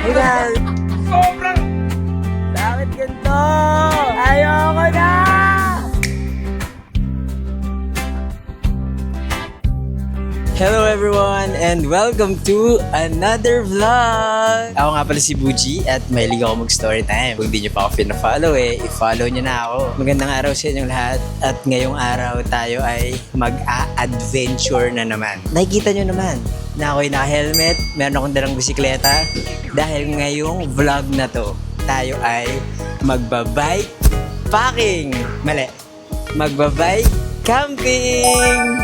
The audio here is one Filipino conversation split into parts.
Ikaw, Sobrang! bakit ganito? Ayoko na! Hello everyone and welcome to another vlog! Ako nga pala si Buji at mahilig ako mag-story time. Kung di nyo pa ako pina-follow i-follow nyo na ako. Magandang araw sa inyong lahat at ngayong araw tayo ay mag-a-adventure na naman. Nakikita nyo naman na ako'y naka-helmet, meron akong dalang bisikleta dahil ngayong vlog na to tayo ay magbabike packing! Mali! Magbabike camping!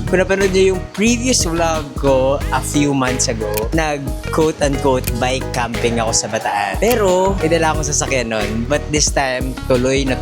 Kung napanood nyo yung previous vlog ko a few months ago, nag-quote-unquote bike camping ako sa Bataan. Pero, idala akong sasakyan nun. But this time, tuloy na.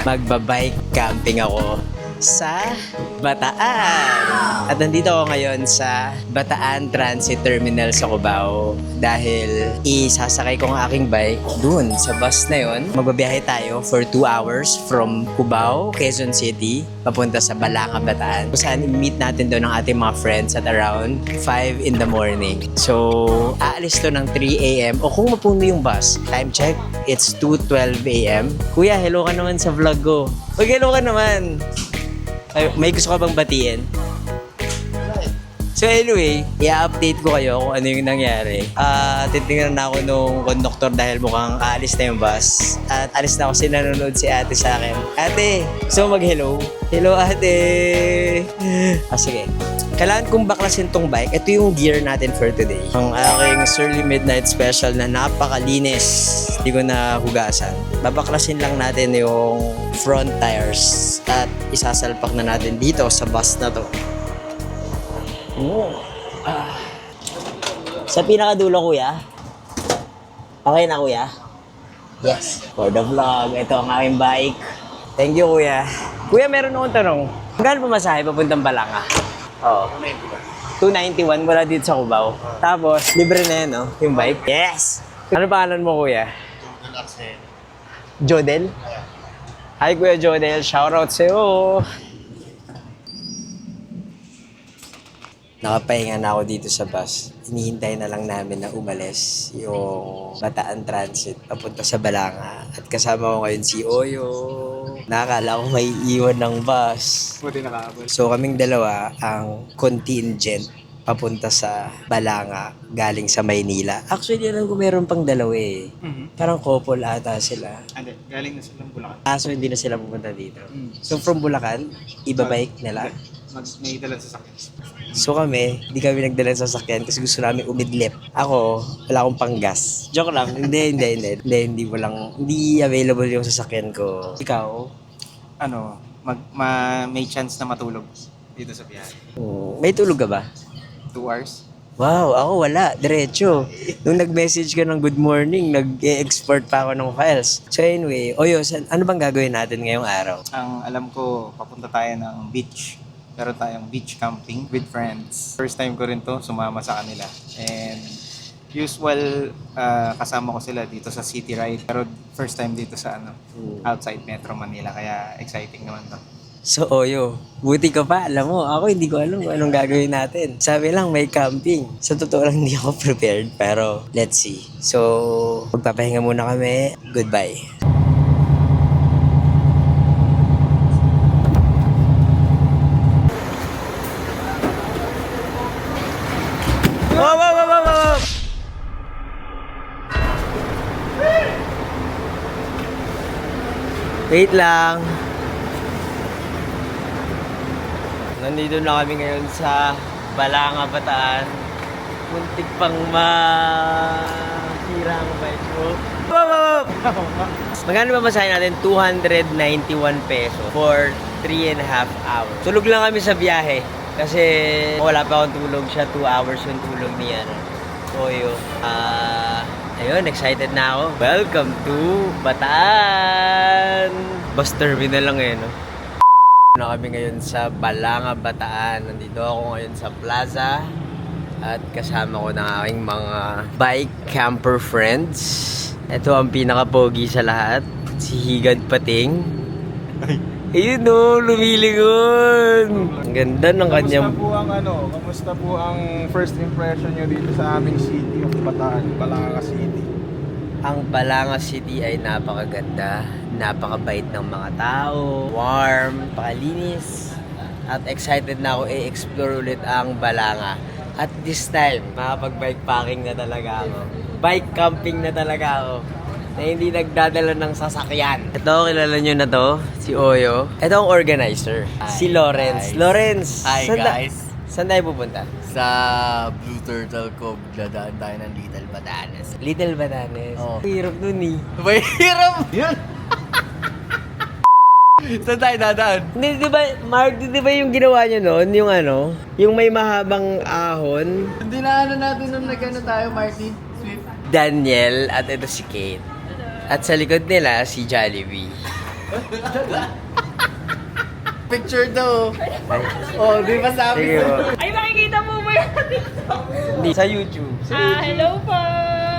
Magbabike camping ako sa Bataan. At nandito ako ngayon sa Bataan Transit Terminal sa Cubao dahil isasakay ko ang aking bike dun sa bus na yon. Magbabiyahe tayo for 2 hours from Cubao, Quezon City, papunta sa Balanga, Bataan. Kung saan i-meet natin doon ang ating mga friends at around 5 in the morning. So, aalis to ng 3 a.m. o kung mapuno yung bus, time check, it's 2:12 a.m. Kuya, hello ka naman sa vlog ko. Uy, hello ka naman. Ay, may gusto ka bang batiin? So anyway, i-update ko kayo kung ano yung nangyari. Titingnan na ako nung conductor dahil mukhang aalis na yung bus. At alis na ako, sinanonood si ate sa akin. Ate, gusto mo mag-hello? Hello ate! Sige. Kailangan kong baklasin tong bike. Ito yung gear natin for today. Ang aking Surly Midnight Special na napakalinis. Hindi ko na hugasan. Babaklasin lang natin yung front tires at isasalpak na natin dito sa bus na to. Sa pinakadulo, kuya. Okay na, kuya? Yes. For the vlog, ito ang aking bike. Thank you, kuya. Kuya, meron akong tanong. Magkano pumasahe papuntang Balanga? Oo. 291 mula dito sa Cubao. Tapos, libre na yan, no? Yung bike. Yes! Ano pangalan mo, kuya? Jodel? Hi, Kuya Jodel. Shoutout sa'yo. Nakapahinga na ako dito sa bus. Hinihintay na lang namin na umalis yung Bataan Transit papunta sa Balanga. At kasama ko ngayon si Oyo. Nakakala ko may iwan ng bus. Buti nakakabot. So kaming dalawa ang contingent papunta sa Balanga galing sa Maynila. Actually, alam ko meron pang dalawa eh. Parang couple ata sila. Hindi, galing na silang Bulacan. Kaso hindi na sila pupunta dito. So from Bulacan, ibabike nila. May dalang sasakyan. So kami, hindi kami nagdala ng sasakyan kasi gusto namin umidlip. Ako, wala akong panggas. Joke lang. Hindi available yung sasakyan ko. Ikaw? Ano, may chance na matulog dito sa biyahe. May tulog ka ba? 2 hours. Wow, ako wala. Diretso. Nung nag-message ka ng good morning, nag-export pa ako ng files. So anyway, Oyo, ano bang gagawin natin ngayong araw? Ang alam ko, papunta tayo ng beach. Meron tayong beach camping with friends. First time ko rin to, sumama sa kanila. And usual, kasama ko sila dito sa City Ride. Pero first time dito sa outside Metro Manila. Kaya exciting naman to. So Oyo, buti ka pa. Alam mo, ako hindi ko alam kung anong gagawin natin. Sabi lang may camping. Sa totoo lang hindi ako prepared. Pero let's see. So, magpapahinga muna kami. Goodbye. Wow! Wait lang. Nandito na kami ngayon sa Balanga, Bataan. Muntik pang masira ang bike ko. Magkano ba masahin natin? 291 peso for 3.5 hours. Tulog lang kami sa biyahe. Kasi wala pa akong tulog siya. 2 hours yung tulog niya. So yun. Ayun, excited na ako. Welcome to Bataan! Bus terminal lang ngayon, no? Na kami ngayon sa Balanga, Bataan. Nandito ako ngayon sa plaza. At kasama ko ng aking mga bike camper friends. Ito ang pinaka-pogi sa lahat. Si Higad Pating. Ayun o, lumilingon. Ang ganda ng kanyang... Kamusta po ang first impression nyo dito sa aming city of Bataan, Balanga City? Ang Balanga City ay napakaganda, napakabait ng mga tao, warm, pakalinis, at excited na ako i-explore ulit ang Balanga. At this time, makapag-bike packing na talaga ako. Bike camping na talaga ako. Na hindi nagdadala ng sasakyan. Ito, kilala nyo na to, si Oyo. Ito ang organizer, si Lawrence. guys. Lawrence, Hi, guys. Saan tayo pupunta? Sa Blue Turtle Cove, dadaan tayo ng Little Batanes. Little Batanes. Oo. Hirap nun eh. Mahirap! Yan! Saan tayo dadaan? Hindi, di ba, Mark, di ba yung ginawa niyo noon, yung ano, yung may mahabang ahon? Hindi na natin nung nag-ano tayo, Marty. Swift. Daniel at ito si Kate. At sa likod nila, si Jollibee. Picture daw. Oh, di ba sabi Sige ko? po. Ay, makikita mo ba yan? Hindi, sa YouTube. Hello po.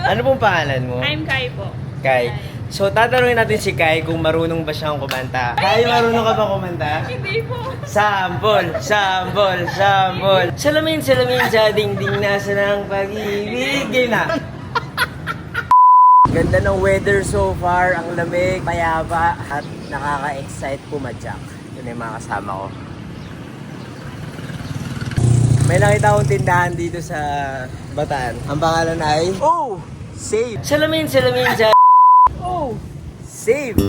Ano pong pangalan mo? I'm Kai po. Kai. So, tatanungin natin si Kai kung marunong ba siyang kumanta. Kai, marunong ka ba kumanta? Hindi po. Sambol, sambol, sambol. Salamin, salamin sa dingding nasa ng pag-ibig. Game na. Ganda ng weather so far, ang lamig, payapa, at nakaka-excite pumadyak. Yun yung mga kasama ko. May nakita akong tindahan dito sa Bataan. Ang pangalan ay... Oh! Save! Salamin, salamin sa... Oh! Save!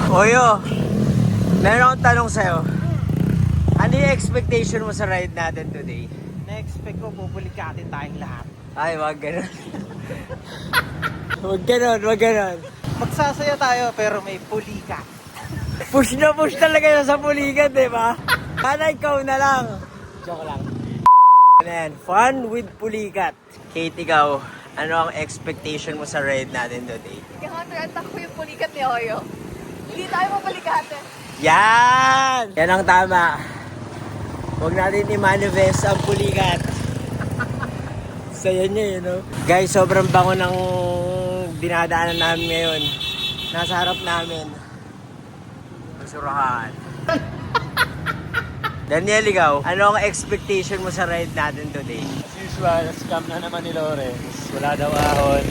Oyo! Meron akong tanong sa'yo. Ano yung expectation mo sa ride natin today? Na-expect ko, pupulikatin tayong lahat. Ay, wag ganun. Wag ganun, wag ganun. Magsasaya tayo, pero may pulika. Push na push talaga yun sa puligan, di ba? Sana ikaw na lang. Joke lang. Ano yan? Fun with pulikat. Kate, ikaw, ano ang expectation mo sa ride natin today? Kaya ko yung pulikat ni Oyo. Hindi tayo mapaligatan. Yan! Yan ang tama. Huwag natin i-manifest ang pulikat. Saya niya yun, no? Guys, sobrang bango ng dinadaanan namin ngayon. Nasa harap namin. Basurahan. Daniel, ikaw, ano ang expectation mo sa ride natin today? As usual, scam na naman ni Lawrence. Wala daw ahon.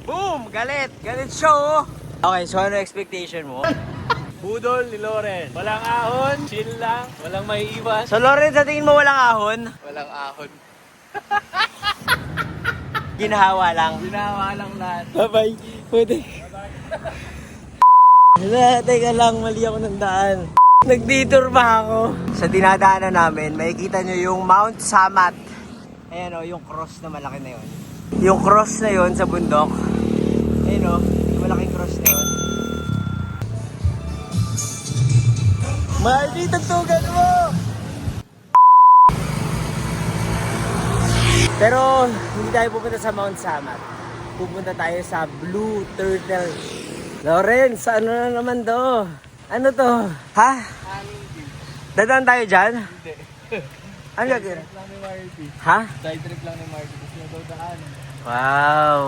Boom! Galit! Galit show! Okay, so ano expectation mo? Budol ni Lawrence. Walang ahon, chill lang, walang maiiwan. So Lawrence, sa tingin mo walang ahon? Walang ahon. Ginahawa lang. Ginawa lang lahat. Bye-bye. Pwede. Hala, teka lang, mali ako ng daan. Nag-detour pa ako. Sa dinadaanan namin, makikita nyo yung Mount Samat. Ayan o, yung cross na malaki na yun. Yung cross na yun sa bundok. Ayan o, yung malaking cross na yun. Marty, tagtugan mo! Pero hindi tayo pupunta sa Mount Samat. Pupunta tayo sa Blue Turtle. Lawrence, ano na naman to? Ano to? Ha? Dadaan tayo dyan? Hindi. Ano gagawin? Trip lang ni Marty. Ha? Side trip lang ni Marty. Gusto niya daw daan. Wow!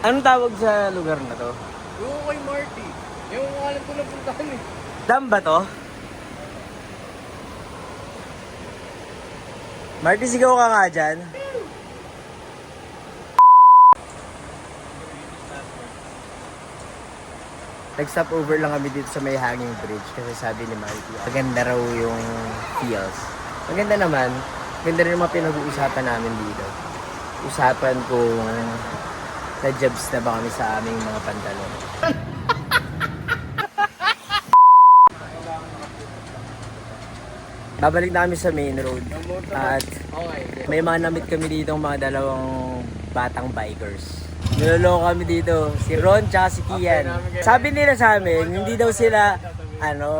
Anong tawag sa lugar na to? Yung kay Marty. Yung alam ko na puntahan eh. Dam ba to? Marty, sigaw ka nga dyan. Nag-stop over lang kami dito sa may hanging bridge kasi sabi ni Marty, maganda raw yung feels. Maganda naman. Maganda rin yung mga pinag-uusapan namin dito. Usapan kung na-jabs na ba kami sa aming mga pantalon. Babalik na kami sa main road. At may mga namit kami dito mga dalawang batang bikers. Niloloko kami dito, si Ron tsaka si Kian. Sabi nila sa amin, hindi daw sila,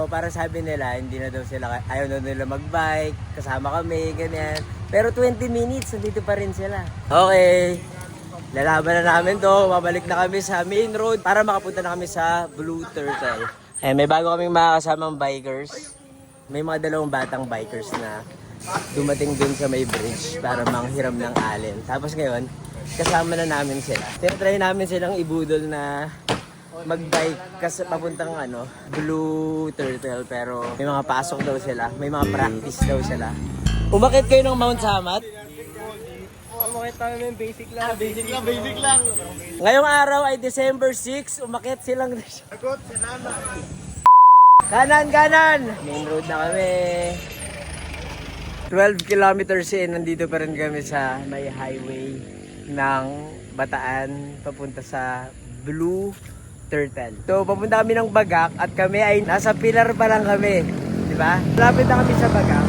para sabi nila, hindi na daw sila, ayaw na nila magbike, kasama kami, ganyan. Pero 20 minutes, nandito pa rin sila. Okay, lalaban na namin to, babalik na kami sa main road para makapunta na kami sa Blue Turtle. May bago kaming mga kasamang bikers. May mga dalawang batang bikers na dumating dun sa may bridge para manghiram ng alin. Tapos ngayon, kasama na namin sila. Tinatry namin silang ibudol na mag-bike kasi papuntang Blue Turtle, pero may mga pasok daw sila, may mga practice daw sila. Umakit kayo ng Mount Samat? Umakit tayo ng basic lang. Basic lang. Ngayong araw ay December 6, umakit silang Kanan! Main road na kami. 12 kilometers in, nandito pa rin kami sa may highway ng Bataan papunta sa Blue Turtle. So, papunta kami ng Bagak at kami ay nasa pilar pa lang kami. Di ba? Lapit na kami sa Bagak.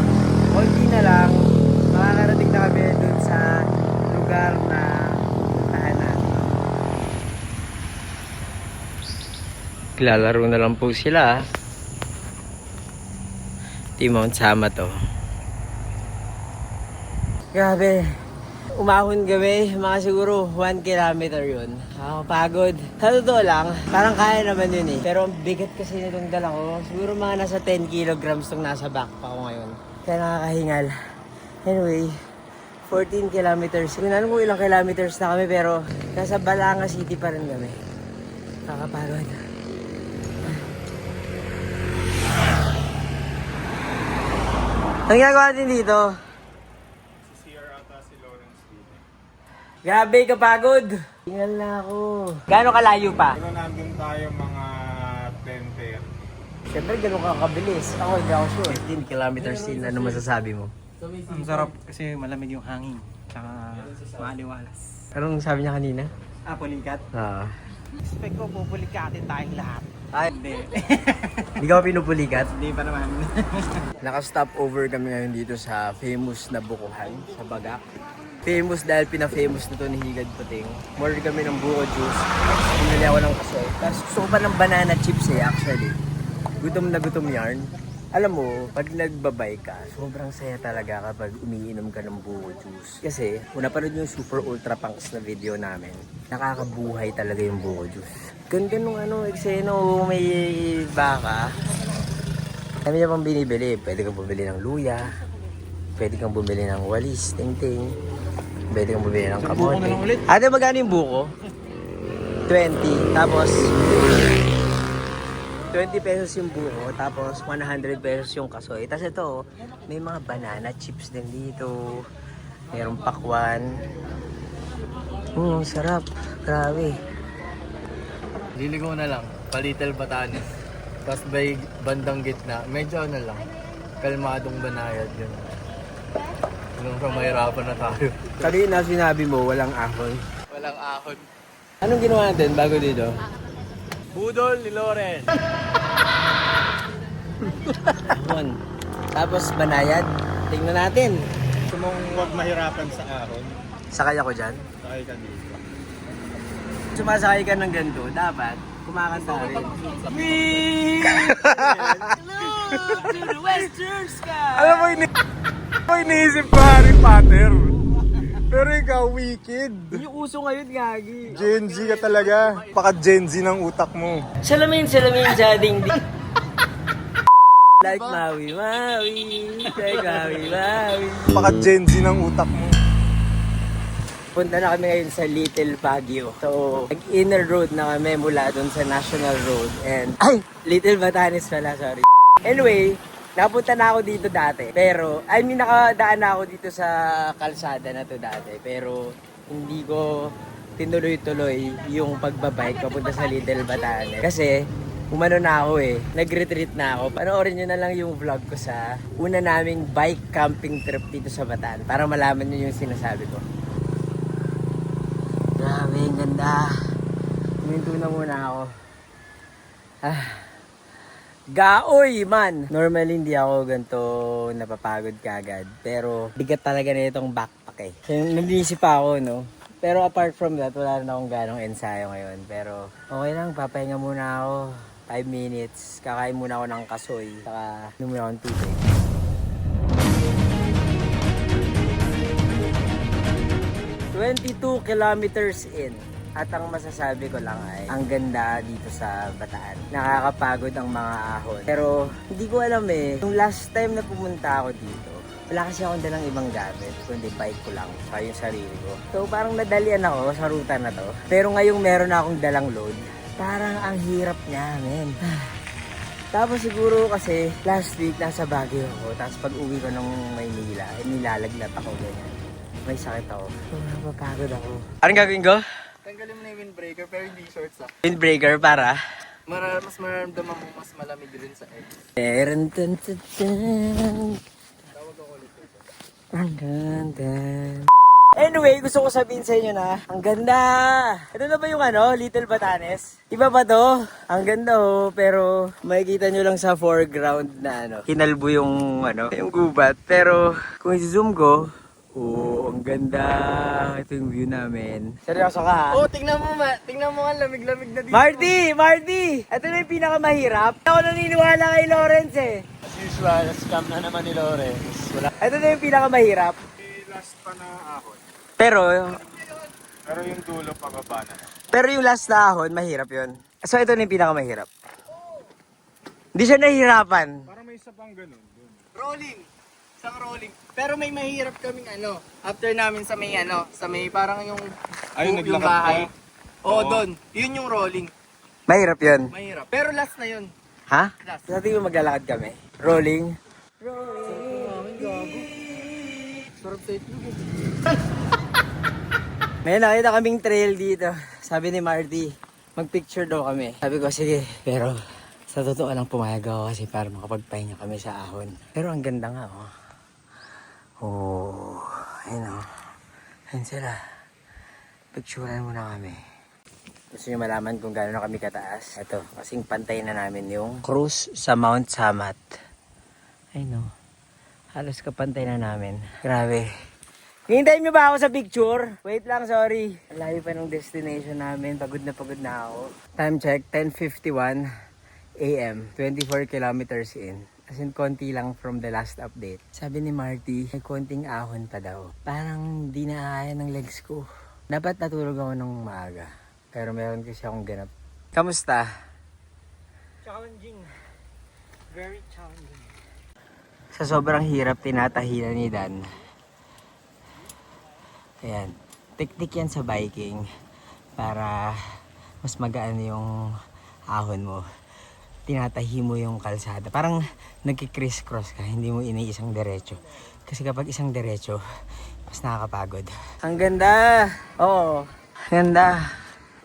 Konti na lang, makakarating na kami dun sa lugar na puntahan natin. Lalaro na lang po sila. Mount Sama to. Grabe. Umahon gabi, mga siguro 1 kilometer yun. Pagod. Sa totoo lang, parang kaya naman yun eh. Pero ang bigat kasi nitong dala ko. Siguro mga nasa 10 kilograms tong nasa backpack ko ngayon. Kaya nakakahingal. Anyway, 14 kilometers. Hindi na alam kung ilang kilometers na kami, pero nasa Balanga City pa rin kami. Nakakapagod. Ang ginagawa natin dito? Grabe, kapagod. Tingnan na ako. Gaano kalayo pa? Pero nandun tayo mga 10-10. Siyempre, gano'n ka kabilis. Ako, hindi ako sure. 15 kilometers in. Ano masasabi mo? Ang sarap kasi malamig yung hangin. Tsaka maaliwalas. Anong sabi niya kanina? Pulikat. Expect ko pupulikatin tayong lahat. Ay, Hindi. hindi ka ba pinupulikat? Hindi pa naman. Naka-stop over kami ngayon dito sa famous na bukuhan sa Bagak. Famous dahil pina-famous na to ni Higad Puting. Order kami ng buko juice. Pinali ako ng kasoy. Tapos gusto ko pa ng banana chips actually. Gutom na gutom yarn. Alam mo, pag nagbabike ka, sobrang saya talaga kapag umiinom ka ng buko juice. Kasi, kung napanood yung super ultra punks na video namin, nakakabuhay talaga yung buko juice. Ganda nung eksena may baka. Kami niya pang binibili. Pwede kang bumili ng luya. Pwede kang bumili ng walis, ting-ting. Pwede kang bumili ng kamote. Ate, magkano yung buko? 20. Tapos, 20 pesos yung buko. Tapos, 100 pesos yung kasoy. Tapos ito, may mga banana chips din dito. Mayroong pakwan. Sarap. Grabe. Liligaw na lang, Little Batanes. Tapos by bandang gitna, medyo lang, kalmadong banayad yun. Nung mahirapan na tayo. Kanina sinabi mo, walang ahon. Walang ahon. Anong ginawa natin bago dito? Budol ni Loren. Ahon. Tapos banayad. Tingnan natin. Gusto mong huwag mahirapan sa ahon. Sakay ako dyan. Sakay ka dito. Sumasakay ka ng ganito, dapat kumakanta rin. To the western sky! Alam mo, iniisip ko Harry Potter. Pero ikaw, wicked. Yung uso ngayon, gagi. Gen Z ka talaga. Paka Gen Z ng utak mo. Salamin sa dingding. Like Maui, like Maui. Paka Gen Z ng utak mo. Punta na kami ngayon sa Little Baguio. So, nag-inner road na kami mula doon sa National Road. And, Little Batanes pala, sorry. Anyway, napunta na ako dito dati. Pero, nakadaan na ako dito sa kalsada na to dati. Pero, hindi ko tinuloy-tuloy yung pagbabike papunta sa Little Batanes. Kasi, umano na ako nag-retreat na ako. Panoorin nyo na lang yung vlog ko sa una naming bike camping trip dito sa Bataan. Para malaman nyo yung sinasabi ko. Grabe, ang ganda. Huminto na muna ako. Gaoy man! Normally hindi ako ganito napapagod kagad. Pero bigat talaga na itong backpack So, nag-iisip pa ako, no? Pero apart from that, wala na akong ganong ensayo ngayon. Pero okay lang, papahinga muna ako. 5 minutes. Kakain muna ako ng kasoy. Saka muna akong tubig. 22 kilometers in. At ang masasabi ko lang ay, ang ganda dito sa Bataan. Nakakapagod ang mga ahon. Pero, hindi ko alam eh. Yung last time na pumunta ako dito, wala kasi akong dalang ibang gamit, kundi bike ko lang, sa yung sarili ko. So parang nadalian ako sa ruta na to. Pero ngayong meron na akong dalang load, parang ang hirap niya, men. Tapos siguro kasi last week nasa Baguio ako, tapos pag uwi ko ng Maynila, nilalagnat ako ganyan. May sakit ako. So napapagod ako. Anong gagawin ko? Tanggalin mo na yung windbreaker pero hindi shorts ah. Windbreaker para? Mas mararamdaman mo mas malamig rin sa eggs. Meron tan tan tan. Ang ganda. Anyway, gusto ko sabihin sa inyo na ang ganda. Ito na ba yung Little Batanes? Iba ba to? Ang ganda pero makikita nyo lang sa foreground na kinalbo yung yung gubat. Pero kung i-zoom ko, ang ganda. Ito yung view namin. Seryoso ka ha? Oh, tingnan mo nga lamig-lamig na dito. Marty! Ito na yung pinakamahirap. Ako naniniwala kay Lawrence eh. As usual, scam na naman ni Lawrence. Wala. Ito na yung pinakamahirap. Last pa na ahon. Pero Pero yung dulo pababa na. Pero yung last na ahon, mahirap yun. So ito na yung pinakamahirap. Hindi siya nahihirapan. Parang may isa pang ganun. Dun. Rolling. Isang rolling. Pero may mahirap kaming after namin sa may parang yung Ayun, yung naglakad bahay. ka? Oo, Oo. doon. Yun yung rolling. Mahirap yun. Mahirap. Pero last na yun. Ha? Last. Sa tingin mo maglalakad kami. Rolling. Sarap sa itlog. May nakita kaming trail dito. Sabi ni Marty, magpicture daw kami. Sabi ko, sige. Pero sa totoo lang pumayag ako kasi para makapagpahinga kami sa ahon. Pero ang ganda nga ayun ayun sila. Picturean muna kami. Gusto nyo malaman kung gaano na kami kataas? Ito, kasing pantay na namin yung cruise sa Mount Samat. Ayun halos kapantay na namin. Grabe. Hintayin nyo ba ako sa picture? Wait lang, sorry. Layo pa ng destination namin. Pagod na ako. Time check, 10:51 AM. 24 kilometers in. As in, konti lang from the last update. Sabi ni Marty, may konting ahon pa daw. Parang di na kaya ng legs ko. Dapat natulog ako ng maaga. Pero meron kasi akong ganap. Kamusta? Challenging. Very challenging. Sa sobrang hirap, tinatahilan ni Dan. Ayan. Teknik yan sa biking para mas magaan yung ahon mo. Tinatahi mo yung kalsada. Parang nagki-criss-cross ka, hindi mo iniisang diretso. Kasi kapag isang diretso, mas nakakapagod. Ang ganda! Oo. Ganda.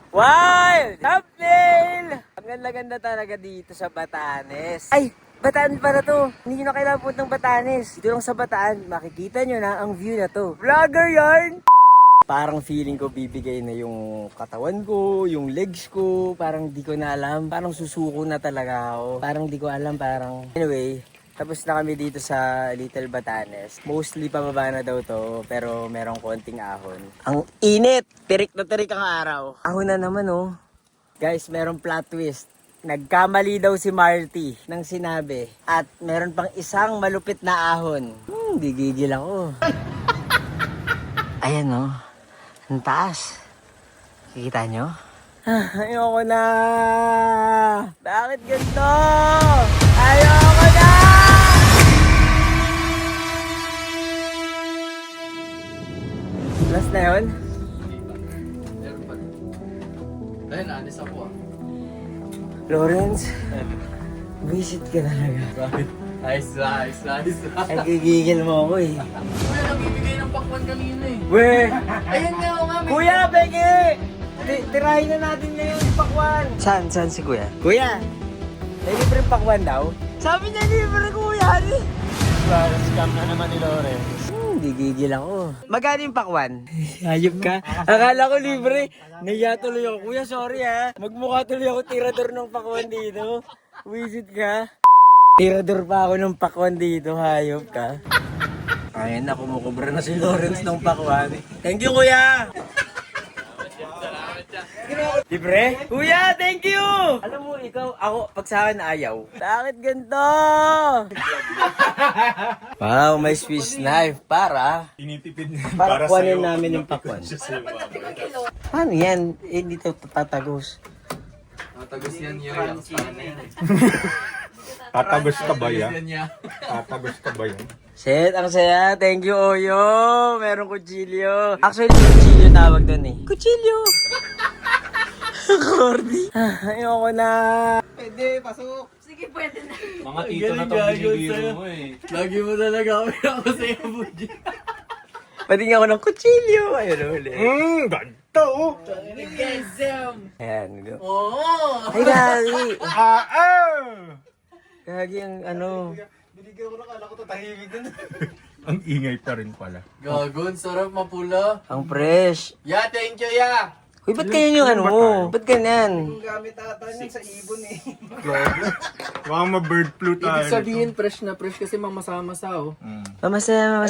Wild! Thumbnail! Ang ganda-ganda talaga dito sa Batanes. Ay! Bataan para to. Hindi nyo na kailangan punta ng Batanes. Dito lang sa Bataan, makikita nyo na ang view na to. Vlogger yarn! Parang feeling ko bibigay na yung katawan ko, yung legs ko. Parang di ko na alam. Parang susuko na talaga ako. Parang di ko alam, Anyway, tapos na kami dito sa Little Batanes. Mostly pababa na daw to, pero merong konting ahon. Ang init! Tirik na tirik ang araw. Ahon na naman Guys, merong plot twist. Nagkamali daw si Marty ng sinabi. At meron pang isang malupit na ahon. Gigigil ako. Ayan ang taas. Kikita nyo? Ayoko na. Bakit ganito? Ayoko na! Last na yun? Meron pa. Ayun, alis ako Lawrence, visit ka talaga. Nice. Nagigigil mo ako Kuya, nagbibigay ng pakwan kanina Weh! Ayun nga nga. Kuya, peke! Tirahin na natin ngayon yung pakwan. Saan si Kuya? Kuya! May libre pakwan daw? Sabi niya libre, Kuya! Scam na naman ni Lawrence. Gigigil ako. Magkano yung pakwan? Hayop ka. Akala ko libre. Naiya tuloy ako. Kuya, sorry ha. Magmukha tuloy ako tirador ng pakwan dito. Visit ka. Tirador pa ako ng pakwan dito. Hayop ka. Ayun na, kumukubra na si Lawrence ng pakwan. Thank you, Kuya! Libre? Kuya, thank you! Alam mo, ikaw, ako, pag sa akin ayaw. Bakit ganito? Wow, may Swiss knife para Tinitipid para kuhanin namin yung pakwan. Paano yan? Eh, dito tatagos. Tatagos yan yung Tatagos ka ba yan? Tatagos ka ba yan? Shit, ang saya. Thank you, Oyo. Merong kutsilyo. Actually, kutsilyo tawag doon eh. Kutsilyo! Cordy. Ayoko na. Pwede, pasok. Sige, pwede na. Mga tito na itong binibiro mo eh. Lagi mo talaga ako sa'yo, Buji. Patingin ako ng kutsilyo. Ayun ulit. Ganda oh! Ayan. Go. Oo! Ay, gagi. Ah! Gagi ang ano. Binigyan ko na kala ko tatahimik dun. Ang ingay pa rin pala. Gagon, sarap mapula. Ang fresh. Yeah, thank you, yeah! Uy, ba't ganyan yung ano mo? Ba't ganyan? Yung gamit ata niyan sa ibon eh. Baka ma-bird flu tayo. Ibig sabihin, fresh na fresh kasi mamasa-masa, oh. Mamasa.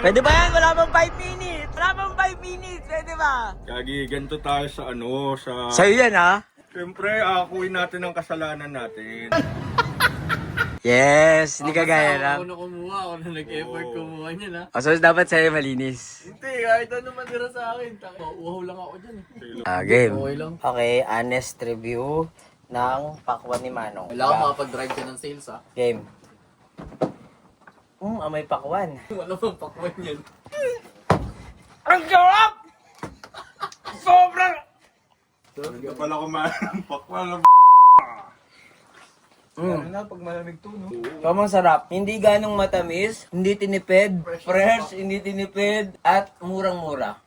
Pwede ba yan? Wala pang 5 minutes. Wala pang 5 minutes. Pwede ba? Gagi, ganito tayo sa ano, sa... Sa'yo yan, ha? Siyempre, akuin natin ang kasalanan natin. Yes, hindi kagaya na. Ako na kumuha, ako na nag-effort kumuha niya na. O, so dapat sa'yo malinis. Hindi, kahit ano matira sa akin. Uhaw lang ako dyan eh. Game. Okay lang. Okay, honest review ng pakwan ni Manong. Kailangan makapag-drive ka ng sales, ah. Game. Amoy pakwan. Wala pang pakwan yan. Ang sarap! Sobrang... Ganda pala kumain ng pakwan. Lalo na pag malamig to, no? Sobrang sarap. Hindi ganong matamis, hindi tinipid, fresh, hindi tinipid, at murang-mura.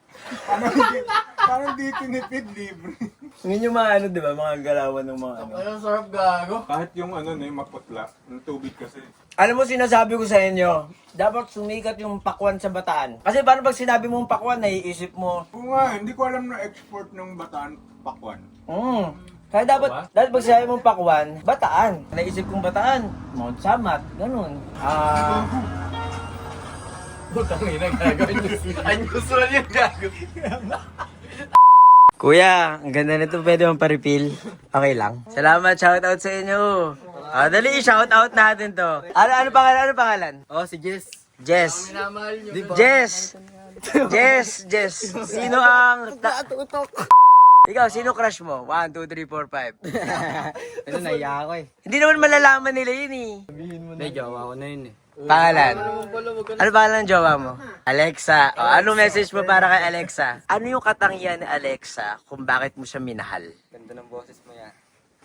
Parang di tinipid, libre. Yun yung mga ano, di ba? Mga galawan ng mga ano. Ayun, sarap gago. Kahit yung ano na yung maputla, yung tubig kasi. Alam mo, sinasabi ko sa inyo, dapat sumikat yung pakwan sa Bataan. Kasi paano pag sinabi mong pakwan, naiisip mo, Oo nga, hindi ko alam na export ng Bataan pakwan. Kaya dapat pag sinabi mong pakwan, Bataan. Naisip kong Bataan, Mount Samat, ganun. Putang ina, gago. Unusual yung gago. Kuya, ang ganda nito, pwede mong pa-refill. Okay lang. Salamat, shoutout sa inyo. Dali, shoutout natin to. Ano pangalan? Oh, si Jess. Jess. Minamahal nyo. Diba? Jess. Sino ang... Ikaw, sino crush mo? 1, 2, 3, 4, 5. Ano, naiya ako eh. Hindi naman malalaman nila yun eh. May jowa ko na yun eh. Pangalan? Ano pangalan ng jowa mo? Alexa. Ano message mo para kay Alexa? Ano yung katangian ni Alexa kung bakit mo siya minahal? Ganda ng boses mo yan.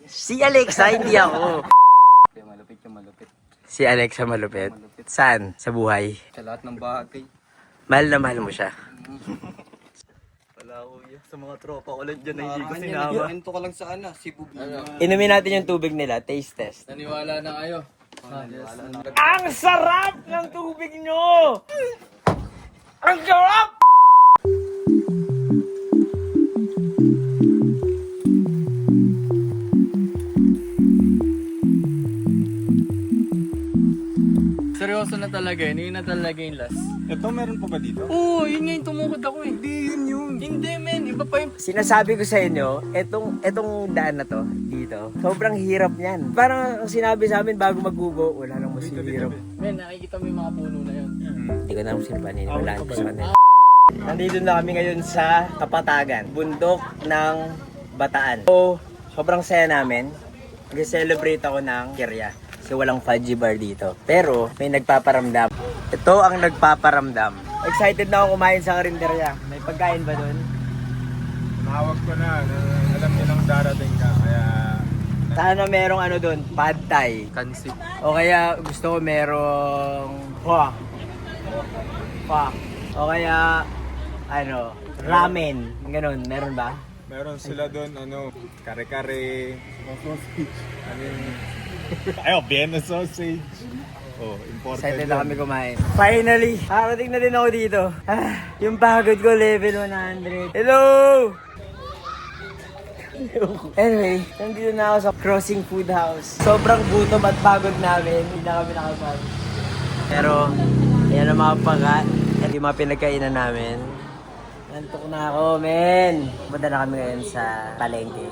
Si Alexa, hindi ako. Malupit yung malupit. Si Alexa malupit. Saan? Sa buhay? Sa lahat ng bagay. Mahal na mahal mo siya. Wala kuya. Sa mga tropa ko lang dyan na hindi ko sinama. Ento ka lang sa ano, Cebu. Inumin natin yung tubig nila. Taste test. Naniwala na kayo. Ang sarap ng tubig nyo! Ang sarap! Seryoso na talaga yun. Yun na talaga yung last. Ito, meron pa ba dito? Oo, yun nga yung tumukod ako eh. Hindi, yun. Hindi men, iba pa yung... Sinasabi ko sa inyo, etong daan na to, dito, sobrang hirap niyan. Parang ang sinabi sa amin bago magbubo, wala nang mas hirap. Men, nakikita mo yung mga puno na yun. Hindi ko na kung sino paniniwalaan ko sa kanila. Nandito na kami ngayon sa Kapatagan, bundok ng Bataan. So, sobrang saya namin. Nag-celebrate ako ng kirya. Kasi walang fudgy bar dito. Pero, may nagpaparamdam. Ito ang nagpaparamdam. Excited na ako kumain sa karinderya. May pagkain ba doon? Mahawag ko na. Alam niyo nang darating ka. Kaya... Sana merong ano doon, pad thai. Kansi. O kaya gusto ko merong o kaya ano, ramen. Ganun, meron ba? Meron sila doon, ano, kare-kare. Ano yung... Ayo, Vienna sausage. Oh, important. Excited na kami kumain. Finally! Nakarating na din ako dito. Yung pagod ko, level 100. Hello! Anyway, nandito na ako sa Crossing Food House. Sobrang gutom at pagod namin. Hindi na kami nakapagod. Pero, yan ang mga pagkain. Yung mga pinagkainan namin. Nantok na ako, men. Punta na kami ngayon sa palengke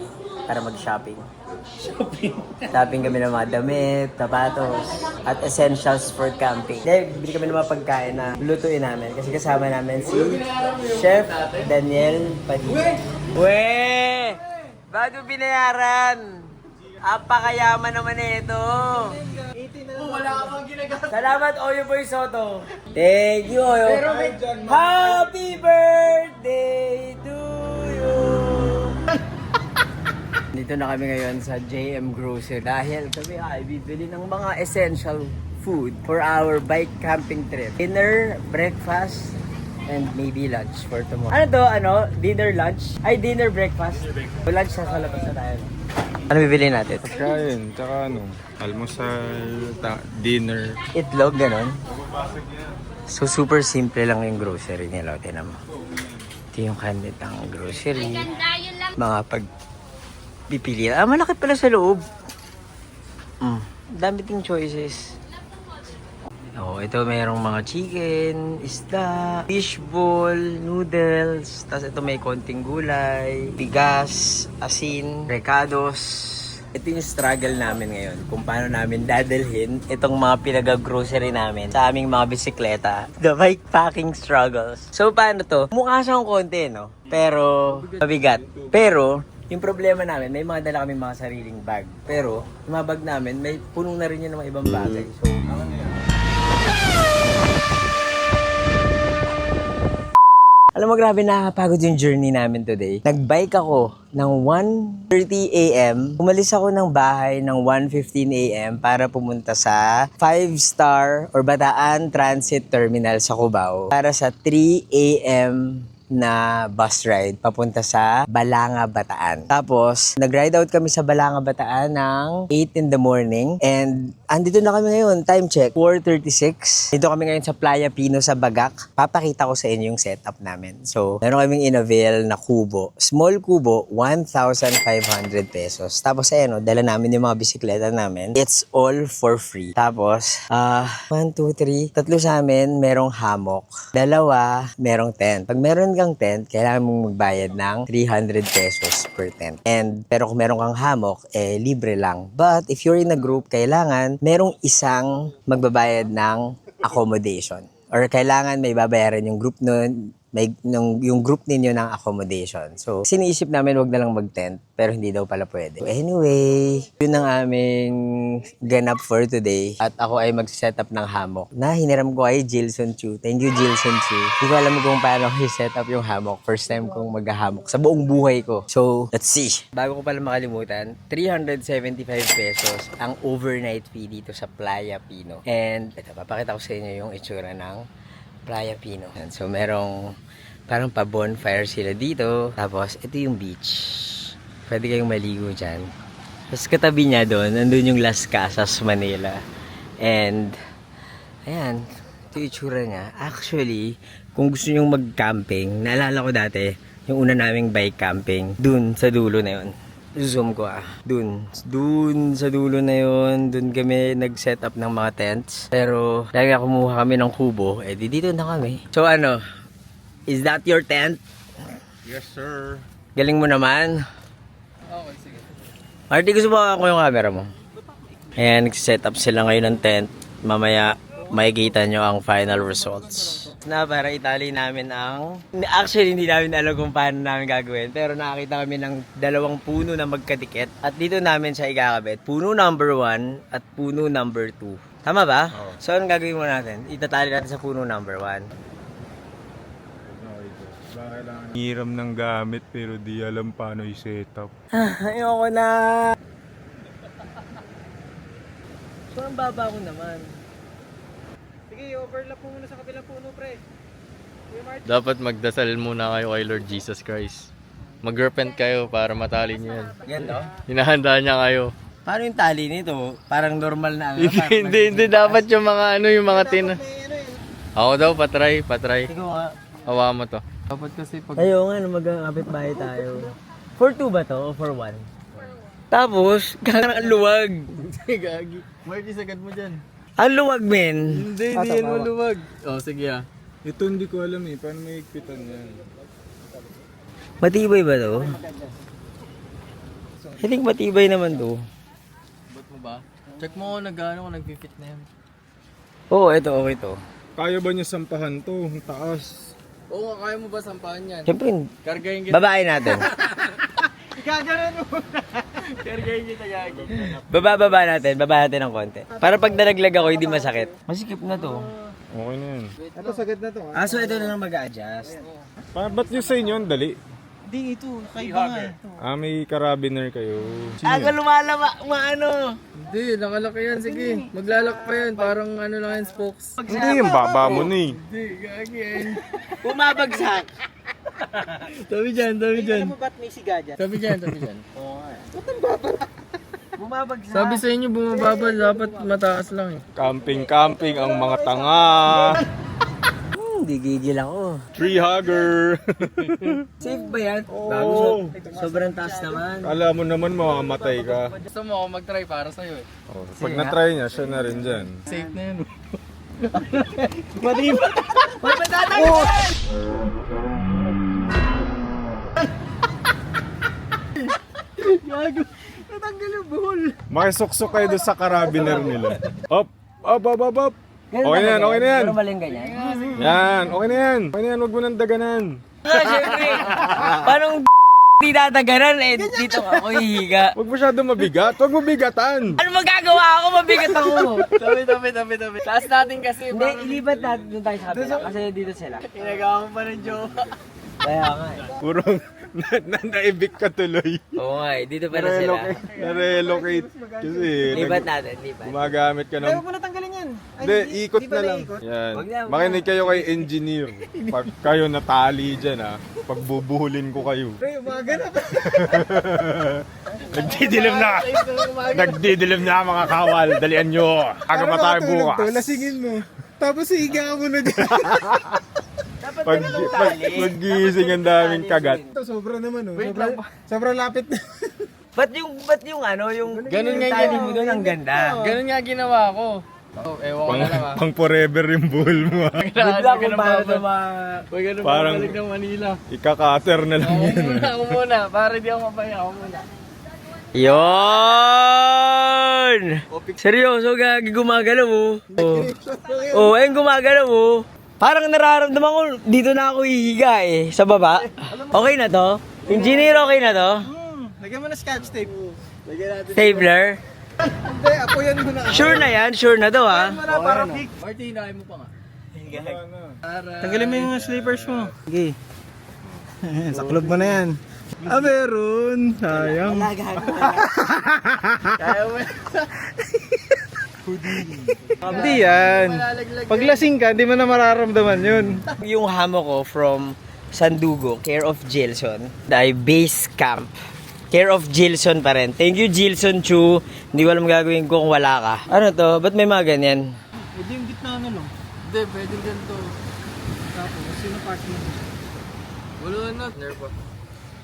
para mag-shopping. Shopping kami ng mga damit, sapatos, at essentials for camping. Bili kami ng mga pagkain na lutuin namin kasi kasama namin si Chef Daniel Padilla. Weh! Bago binayaran! Apakayaman naman ito. Wala ka pang ginagamit. Salamat, Oyo Boy Soto. Thank you, Oyo. Happy birthday to you. Dito na kami ngayon sa JM Grocery dahil kami ay bibili ng mga essential food for our bike camping trip. Dinner, breakfast, and maybe lunch for tomorrow. Ano to? Dinner, lunch? Ay, dinner, breakfast. Lunch sa labas na tayo. Ano bibili natin? Kain, tsaka almusal, dinner. Itlog, ganon. So, super simple lang yung grocery nila. Tinan mo. Ito yung kanit ng grocery. Mga pipili. Malaki pala sa loob. Dami ting choices. Ito mayroong mga chicken, isda, fishball, noodles, tapos ito may konting gulay, bigas, asin, recados. Ito yung struggle namin ngayon kung paano namin dadalhin itong mga pinag-grocery namin sa aming mga bisikleta. The bike packing struggles. So paano to? Mukha siyang konti, no? Pero mabigat. Pero yung problema namin, may mga dala kami mga sariling bag. Pero yung mga bag namin, may puno na rin yun ng mga ibang bagay. So alam mo, grabe nakakapagod yung journey namin today. Nagbike ako ng 1:30 a.m. Umalis ako ng bahay ng 1:15 a.m. para pumunta sa 5-star or Bataan Transit Terminal sa Cubao para sa 3 a.m. na bus ride papunta sa Balanga, Bataan. Tapos, nag-ride out kami sa Balanga, Bataan ng 8 in the morning. And andito na kami ngayon, time check, 4:36. Dito kami ngayon sa Playa Pino sa Bagak. Papakita ko sa inyo yung setup namin. So, meron kaming in-avail na kubo. Small kubo, 1,500 pesos. Tapos, ayan, dala namin yung mga bisikleta namin. It's all for free. Tapos, 1, 2, 3. Tatlo sa amin, merong hammock. Dalawa, merong tent. Pag meron kang tent, kailangan mong magbayad ng 300 pesos per tent. Pero kung meron kang hammock, libre lang. But if you're in a group, kailangan merong isang magbabayad ng accommodation. Or kailangan may babayaran yung group nun, yung group ninyo ng accommodation. So, siniisip namin wag na lang mag-tent, pero hindi daw pala pwede. So, anyway, yun ang aming ganap for today. At ako ay mag-set up ng hammock na hiniram ko kay Jilson Chu. Thank you, Jilson Chu. Hindi ko alam kung paano i-set up yung hammock. First time kong mag-hammock sa buong buhay ko. So, let's see. Bago ko pala makalimutan, 375 pesos ang overnight fee dito sa Playa Pino. And ito, papakita ko sa inyo yung itsura ng Playa Pino. So, merong parang pa-bonfire sila dito. Tapos, ito yung beach. Pwede kayong maligo dyan. Tapos, katabi niya doon, nandun yung Las Casas, Manila. And, ayan, ito yung itsura niya. Actually, kung gusto nyo mag-camping, naalala ko dati, yung una naming bike camping, dun sa dulo na yun. Zoom ko Dun sa dulo na yun, dun kami nag-set up ng mga tents. Pero, dahil kumuha kami ng kubo, dito na kami. So is that your tent? Yes, sir. Galing mo naman. Okay, sige. Marty, gusto mo ako yung camera mo? Ayan, nag-set up sila ngayon ng tent. Mamaya, makikita nyo ang final results. Na para itali namin actually hindi namin alam kung paano namin gagawin, pero nakakita kami ng dalawang puno na magkadikit at dito namin siya ikakabit. Puno number 1 at puno number 2. Tama ba? Oo. So anong gagawin mo natin? Itatali natin sa puno number 1. Hiram ng gamit pero di alam paano i-set up. Ayoko na. So ang baba ko naman. Sige, overlap mo muna sa kabilang puno, pre. Dapat magdasal muna kayo kay Lord Jesus Christ. Mag-repent kayo para matali niyo yan. Ganto? Hinahanda niya kayo. Paano yung tali nito? Parang normal na Hindi dapat yung mga yung mga Ako daw, patry. Ikaw nga. Hawa mo to. Dapat kasi pag... Ayaw nga, magkakapit bahay tayo. For 2 ba to o for 1? Tapos, ang luwag. Gagi. Marty, sagad mo dyan. Ang luwag, men. Hindi yan maluwag. Oh, sige Ito hindi ko alam paano may higpitan yan. Matibay ba to? I think matibay naman to. Ba't mo ba? Check mo kung kung nag-fit na yan. Oo, ito, okay to. Kaya ba niya sampahan to? Ang taas. Oo, kaya mo ba sampahan yan? Siyempre, Kargayin kita. babae natin. Kargayin kita, Gagi. Baba natin ng konti. Para pag nalaglag ako, hindi masakit. Masikip na to. Okay na yan. Ito, sagad na to. So ito na lang mag-a-adjust. Ba't yung sa inyo? Ang dali. Hindi, ito. Kaiba nga. May carabiner kayo. lumalama, maano. Hindi, nakalaki yan. Sige, maglalak pa yan. Parang ano lang yan, spokes. Hindi, yung baba mo na eh. Hindi, Gagi yan. Bumabagsak. Tabi dyan. Alam mo ba't may siga dyan? Tabi dyan. Bumabagsak. Sabi sa inyo, bumababa. Dapat mataas lang eh. Camping ang mga tanga. Hindi gigil ako. Tree hugger. Safe ba yan? Oo. Sobrang taas naman. Alam mo naman mamamatay ka. Gusto mo ako mag-try para sa'yo eh. Pag na-try niya, siya na rin dyan. Safe na yan. Makisuksok kayo doon sa carabiner nila. Up! Okay na yan. Pero maling ganyan. Yan, okay na yan. Huwag mo nang daganan. Siyempre. Paano di dadaganan eh? Dito ako hihiga. Huwag masyado mabigat. Huwag mo bigatan. Ano magagawa ako? Mabigat ako. Tabi. Taas natin kasi. Hindi, ilipat natin doon tayo sa kapila. Kasi dito sila. Pinagawa ko pa ng joke. Kaya nga eh. Puro naibig ka tuloy. Oo nga eh. Dito pala sila. Na-relocate. Kasi Lipat natin, lipat. gumagamit ka ng... Huwag mo natanggalin yan. Hindi, ikot na lang. Yan. Makinig kayo kay engineer. Pag kayo natali dyan pag bubuhulin ko kayo. Pre, umaga na. Nagdidilim na mga kawal. Dalian nyo. Aga pa tayo bukas. Lasingin mo. Tapos higa mo na dyan. Pag-gising ang daming kagat. Ito, sobra naman oh. Sobrang lapit na. Ba't yung ano, yung... Ganun nga yung yun. tali mo doon, ang ganda. Ganun nga ginawa ko. Ewan ko na lang ah. Pang forever yung buhol mo. Good luck kung paano ito Huwag ganun Parang- babalik ng Manila. Ika-cutter na lang yan. Ako muna. Para di ako mapaya. Ako muna. Yon! Seryoso, gagi, gumagalaw mo. Oh, ayun, gumagalaw mo. Parang nararamdaman ko, dito na ako hihiga eh, sa baba. Okay na to? Engineer, okay na to? Lagyan mo na scotch tape. Stapler? Hindi, ako yan mo na. Sure na yan? Sure na to ha? Para fix. Marty, hinahin mo pa nga. Tanggalin mo yung slippers mo. Sige. Sa club mo na yan. Meron. Sayang. Kaya mo. Hindi yan. Pag lasing ka, hindi mo na mararamdaman yun. Yung hammock ko from Sandugo, care of Jilson, ay base camp. Care of Jilson pa rin. Thank you, Jilson Chu. Hindi ko alam gagawin ko kung wala ka. Ano to? Ba't may mga ganyan? Hindi yung gitna na lang. Hindi, pwede ganito. Tapos, sino parking mo? Wala na. Nervo.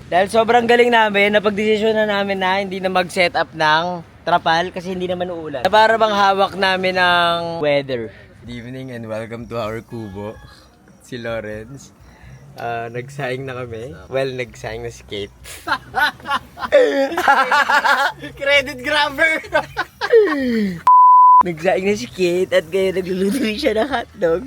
Dahil sobrang galing namin, napag-desisyon na namin na hindi na mag-set up ng trapal kasi hindi naman uulan. Para bang hawak namin ng weather. Good evening and welcome to our kubo. Si Lawrence. Nagsaing na kami. Well, nagsaing na si Kate. Credit grabber! Nagsaing na si Kate at kaya nagluluto siya ng hotdog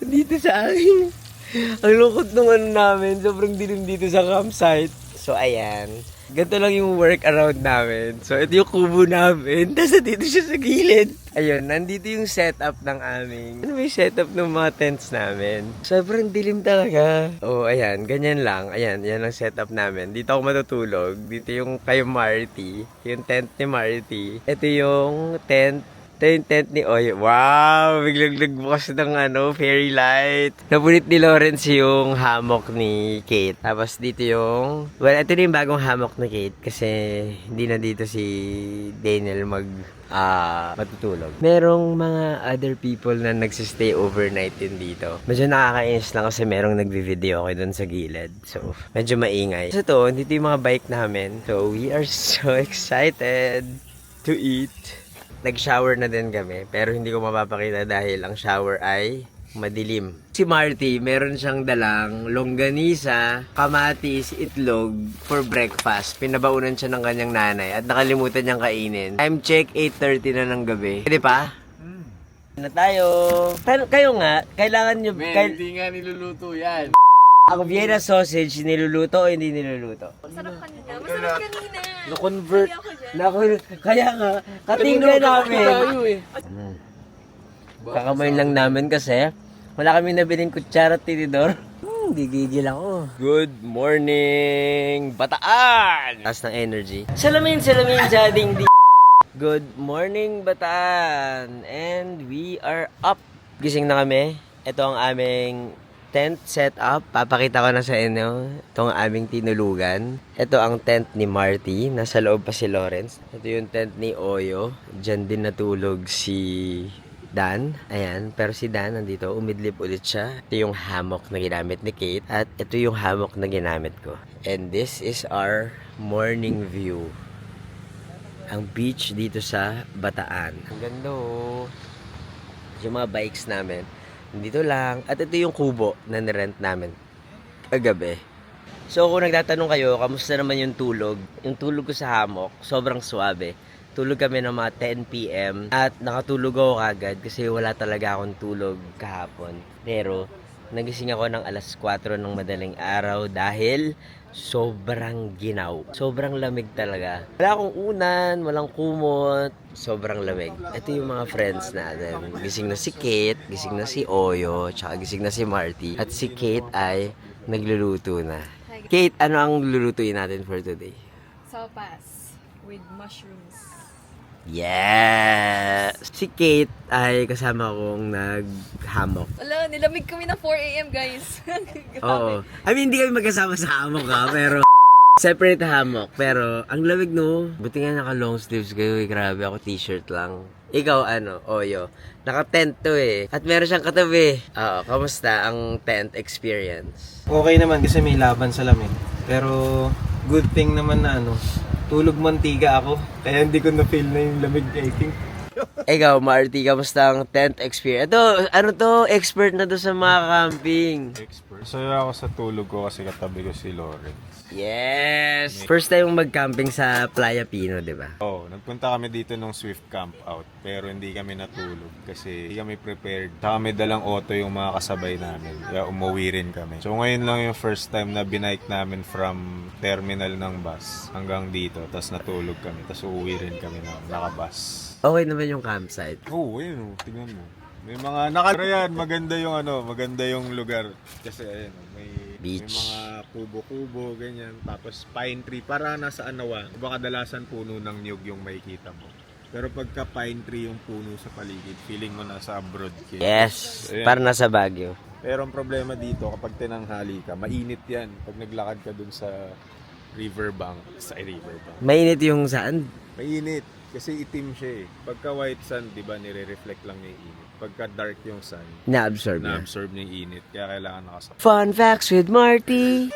dito sa akin. Ang lungkot nung ano namin, sobrang dilim dito sa campsite. So ayan, ganito lang yung work around namin. So ito yung kubo namin, tapos dito siya sa gilid. Ayun, nandito yung setup ng aming, ano may setup ng mga tents namin. Sobrang dilim talaga. Oh, ayan, ganyan lang. Ayan, yan ang setup namin. Dito ako matutulog. Dito yung kay Marty, yung tent ni Marty. Ito yung tent. Ito yung tent ni Oy. Wow! Biglang nagbukas ng fairy light. Napunit ni Lawrence yung hammock ni Kate. Tapos dito yung... Well, ito na yung bagong hammock ni Kate. Kasi hindi na dito si Daniel matutulog. Merong mga other people na nagsistay overnight din dito. Medyo nakakainis lang kasi merong nagvi-video ako dun sa gilid. So, medyo maingay. So to, dito yung mga bike namin. So, we are so excited to eat. Nag-shower na din kami, pero hindi ko mapapakita dahil ang shower ay madilim. Si Marty, meron siyang dalang longganisa, kamatis, itlog for breakfast. Pinabaunan siya ng kanyang nanay at nakalimutan niyang kainin. Time check, 8:30 na ng gabi. Pwede pa? Na tayo. Kayo nga, kailangan nyo... Hindi nga niluluto yan. Ang Vienna sausage, niluluto o hindi niluluto? Masarap kanina. Masarap kanina. Na-convert. Hindi ako dyan. Kaya nga, katingnan namin. Tayo eh. Kakamain lang namin kasi wala kami nabiling kutsara at tinidor. Gigigil ako. Good morning, Bataan! Taas ng energy. Salamin sa ding. Good morning, Bataan! And we are up. Gising na kami. Ito ang aming tent setup. Papakita ko na sa inyo. Ito ang aming tinulugan. Ito ang tent ni Marty. Nasa loob pa si Lawrence. Ito yung tent ni Oyo. Diyan din natulog si Dan. Ayan. Pero si Dan nandito. Umidlip ulit siya. Ito yung hammock na ginamit ni Kate. At ito yung hammock na ginamit ko. And this is our morning view. Ang beach dito sa Bataan. Ang ganda oh. Yung mga bikes namin. Dito lang. At ito yung kubo na nirent namin kagabi. So kung nagtatanong kayo, kamusta naman yung tulog? Yung tulog ko sa hammock, sobrang suabe. Tulog kami ng mga 10 p.m. At nakatulog ako kagad kasi wala talaga akong tulog kahapon. Pero nagising ako ng alas 4 ng madaling araw dahil sobrang ginaw. Sobrang lamig talaga. Wala akong unan, walang kumot. Sobrang lamig. Ito yung mga friends natin. Gising na si Kate, gising na si Oyo, tsaka gising na si Marty. At si Kate ay nagluluto na. Kate, ano ang lulutuin natin for today? Sopas with mushrooms. Yes! Si Kate ay kasama kong nag-hammock. Wala, nilamig kami ng 4 a.m. guys. Oo. I mean, hindi kami magkasama sa hammock ha, pero separate hammock. Pero ang lamig no. Buti nga naka long sleeves kayo eh. Grabe ako, t-shirt lang. Ikaw ano, Oyo? Naka-tent to eh. At meron siyang katabi. Oo, kamusta ang tent experience? Okay naman kasi may laban sa lamig. Pero good thing naman na tulog mantiga ako. Kaya hindi ko na-feel na yung lamig I think. Ikaw, Marty, kamusta ang tent experience? Ito, ano to? Expert na to sa mga camping. Expert. Saya ako sa tulog ko kasi katabi ko si Lawrence. Yes! First time mag-camping sa Playa Pino, di ba? Oh, nagpunta kami dito nung Swift Camp Out pero hindi kami natulog kasi hindi kami prepared. Saka may dalang auto yung mga kasabay namin. Kaya umuwi rin kami. So ngayon lang yung first time na binike namin from terminal ng bus hanggang dito. Tapos natulog kami. Tapos uuwi rin kami na nakabus. Okay naman yung campsite. Oo, ayun oh, tingnan mo. May mga nakarayan, maganda yung maganda yung lugar. Kasi ayun, may Beach. May mga kubo-kubo, ganyan. Tapos pine tree, para nasa Anawa. Baka kadalasan puno ng niyog yung makikita mo. Pero pagka pine tree yung puno sa paligid, feeling mo nasa abroad ka. Yes, Ayan. para nasa Baguio. Pero ang problema dito, kapag tinanghali ka, mainit yan. Pag naglakad ka dun sa riverbank. Mainit yung saan? Mainit. Kasi itim siya eh. Pagka white sun, di ba, nire-reflect lang niya yung init. Pagka dark yung sun, Na-absorb na. na-absorb niya yung init. Kaya kailangan nakasama. Fun facts with Marty!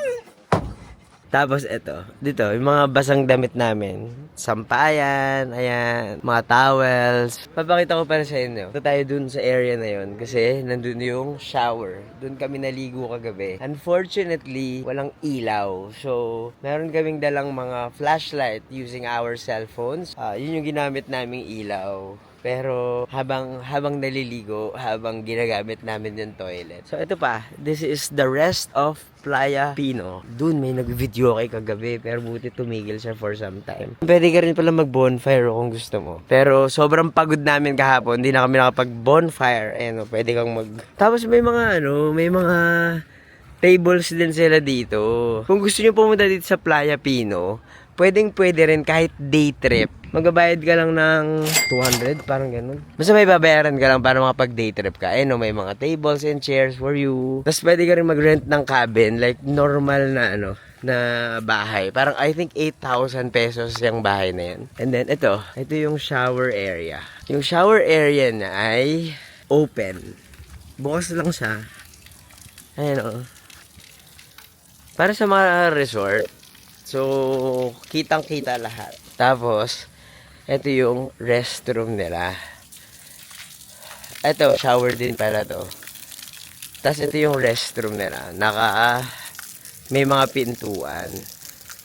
Tapos ito, dito, yung mga basang damit namin. Sampayan, ayan, mga towels. Papakita ko para sa inyo. Ito tayo dun sa area na yon kasi nandun yung shower. Dun kami naligo kagabi. Unfortunately, walang ilaw. So, meron kaming dalang mga flashlight using our cell phones. Yun yung ginamit naming ilaw. Pero habang naliligo, habang ginagamit namin yung toilet. So ito pa, this is the rest of Playa Pino. Doon may nag-video kay kagabi, pero buti tumigil siya for some time. Pwede ka rin pala mag-bonfire kung gusto mo. Pero sobrang pagod namin kahapon, hindi na kami nakapag-bonfire. Ayan, pwede kang Tapos may mga may mga tables din sila dito. Kung gusto niyo pumunta dito sa Playa Pino, pwede rin kahit day trip. Magbabayad ka lang ng 200, parang ganun. Basta may babayaran ka lang para makapag day trip ka. May mga tables and chairs for you. Tapos pwede ka rin mag-rent ng cabin, like normal na na bahay. Parang I think 8,000 pesos yung bahay na yan. And then ito yung shower area. Yung shower area na ay open. Bukas lang siya. Ayan para sa mga resort. So, kitang-kita lahat. Tapos, ito yung restroom nila. Ito, shower din pala to. Tapos ito yung restroom nila. May mga pintuan.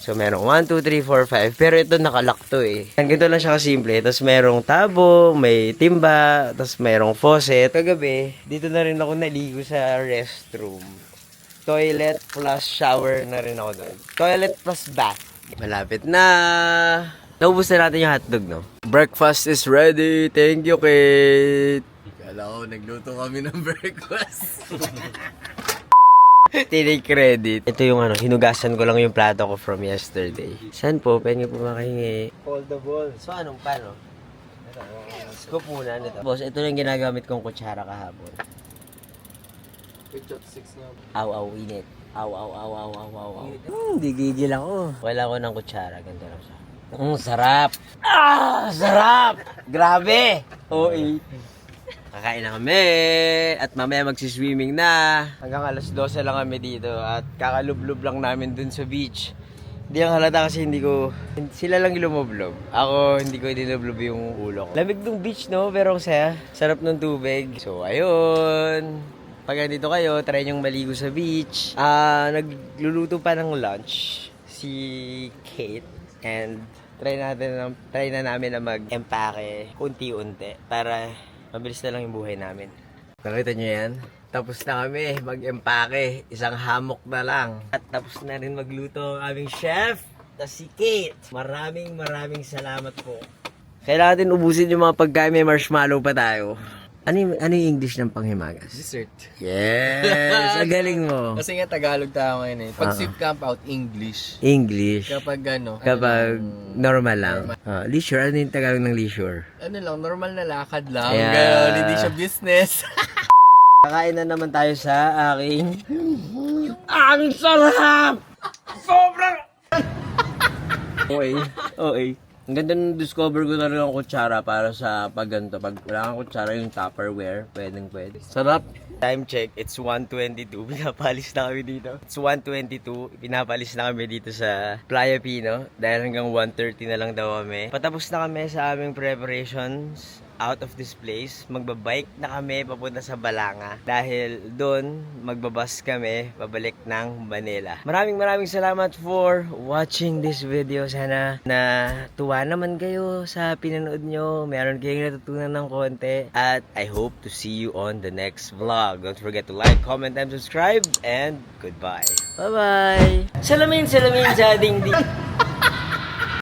So, merong 1, 2, 3, 4, 5. Pero ito nakalock to eh. Ganito lang siya kasimple. Tapos merong tabo, may timba, tapos merong faucet. Kagabi, dito na rin ako naligo sa restroom. Toilet plus shower na rin ako doon. Toilet plus bath. Malapit na. Naubos na natin yung hotdog, no? Breakfast is ready. Thank you, Kate. Kala ko, nagluto kami ng breakfast. Tinake credit. Ito yung hinugasan ko lang yung plato ko from yesterday. Saan po? Pwede po makahingi. Foldable. So, paano? Scoop muna nito. Boss, ito yung ginagamit kong kutsara kahapon. Aw, init. Aw. Hindi gigil ako. Wala ko ng kutsara. Ganito lang siya. Sarap. Sarap! Grabe! Oo, kakain na kami at mamaya magsiswimming na. Hanggang alas 12 lang kami dito at kakalublob lang namin dun sa beach. Hindi ang halata kasi sila lang lumublob. Ako hindi ko dinublob yung ulo ko. Lamig ng beach, no? Pero saya. Sarap ng tubig. So ayun. Pag nandito kayo, try nyong maligo sa beach. Nagluluto pa ng lunch si Kate and try na namin na mag-empake unti-unti para mabilis na lang yung buhay namin. Nakita nyo yan? Tapos na kami mag-empake. Isang hamok na lang. At tapos na rin magluto ang aming chef na si Kate. Maraming salamat po. Kailangan din ubusin yung mga pagkain. May marshmallow pa tayo. Ano yung English ng panghimagas? Dessert. Yes! Ang galing mo. Kasi nga Tagalog tayo ngayon eh. Pag sweet camp out, English. English. Kapag Kapag normal lang. Leisure. Ano yung Tagalog ng leisure? ano lang, normal na lakad lang. Yeah. Ganon, hindi siya business. Kakain na naman tayo sa aking... Ang sarap! Sobrang... Okay. Ang ganda nung discover ko na rin ang kutsara para sa pagganto. Pag wala kang kutsara yung Tupperware, pwede. Sarap! Time check, it's 1:22. Pinapalis na kami dito. It's 1:22. Pinapalis na kami dito sa Playa Pino. Dahil hanggang 1:30 na lang daw kami. Patapos na kami sa aming preparations out of this place. Magbabike na kami papunta sa Balanga. Dahil doon, magbabas kami pabalik ng Manila. Maraming salamat for watching this video. Sana na tuwa naman kayo sa pinanood nyo. Meron kayong natutunan ng konti. At I hope to see you on the next vlog. Don't forget to like, comment, and subscribe. And goodbye. Bye-bye! Salamin sa dingding.